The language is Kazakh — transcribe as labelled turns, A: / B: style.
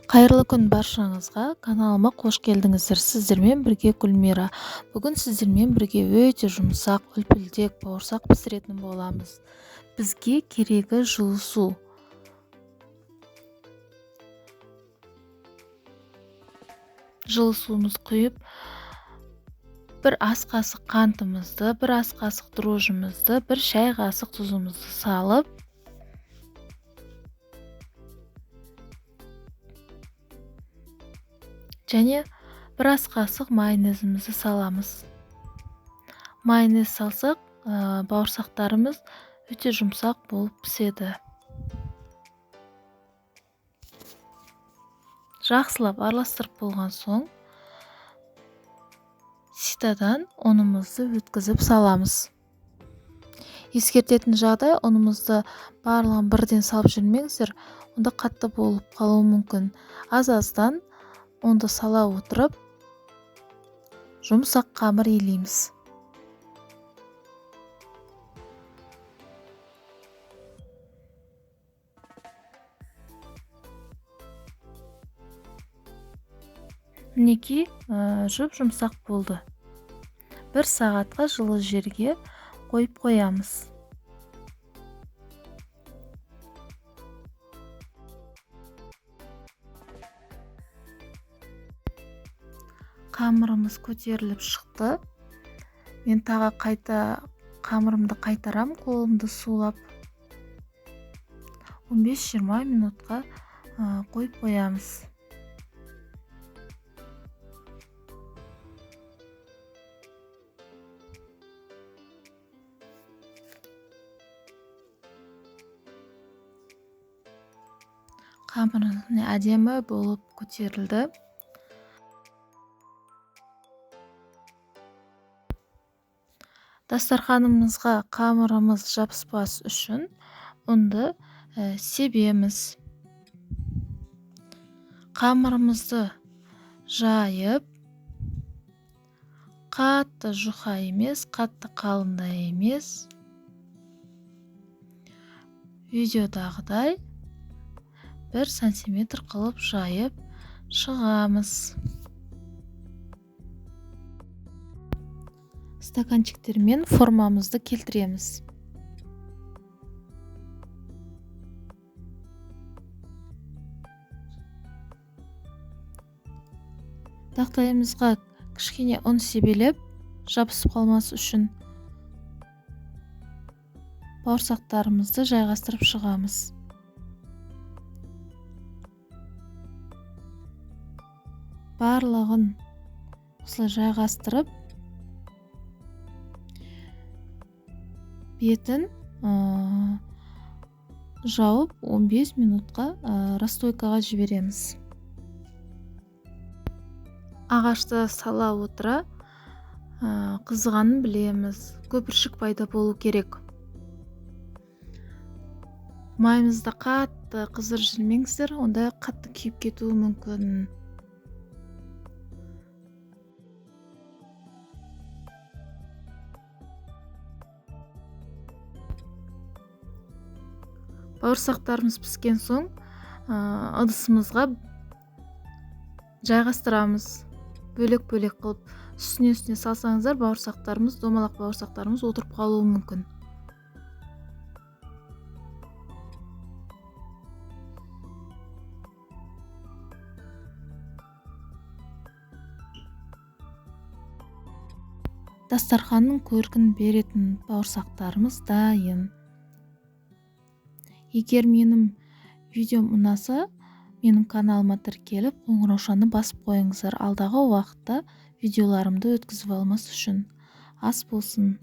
A: Қайырлы күн баршаңызға. Каналыма қош келдіңіздер. Сіздермен бірге Гүлмира. Бүгін сіздермен бірге өте жұмсақ, үлпілдек бауырсақ пісіретін боламыз. Бізге керегі жылы су. Жылы суымыз құйып, бір ас қасық қантымызды, бір ас қасық дрожжымызды, бір шай қасық тұзымызды салып, және бір ас қасық майонезімізді саламыз. Майонез салсақ, бауырсақтарымыз өте жұмсақ болып піседі. Жақсылап араластырып болған соң, ситадан ұнымызды өткізіп саламыз. Ескертетін жағдай, ұнымызды барлығын бірден салып жүрмеңіздер, онда қатты болып қалуы мүмкін. Аз-аздан онды сала отырып, жұмсақ қамыр илейміз. Мінекей, жұмсақ болды. 1 сағатқа жылы жерге қойып қоямыз. Қамырымыз көтеріліп шықты. Мен тағы қайта қамырымды қайтарам, қолымды сулап 15-20 минутқа қойып қоямыз. Қамыры әдемі болып көтерілді. Дастарханымызға қамырымыз жабыспас үшін ұнды себеміз. Қамырымызды жайып, қатты жұқа емес, қатты қалың да емес, видеодағыдай 1 сантиметр қылып жайып шығамыз. Стаканчиктермен формамызды келтіреміз. Тақтайымызға кішкене ұн себелеп, жабысып қалмас үшін бауырсақтарымызды жайғастырып шығамыз. Барлығын осылай жайғастырып, бетін жауып 15 минутқа расстойкаға жібереміз. Ағашты сала отыра қызғанын білеміз. Көпіршік пайда болу керек. Майымызды қатты қызыр жүрмеңіздер, онда қатты күйіп кетуі мүмкін. Бауырсақтарымыз піскен соң, ыдысымызға жайғастырамыз. Бөлек-бөлек қылып, үстіне салсаңыздар, бауырсақтарымыз, домалақ бауырсақтарымыз отырып қалуы мүмкін. Дастарханның көркін беретін бауырсақтарымыз дайын. Егер менің видеом ұнаса, менің каналыма тіркеліп, қоңыраушаны басып қойыңыздар. Алдағы уақытта видеоларымды өткізіп алмас үшін. Ас болсын.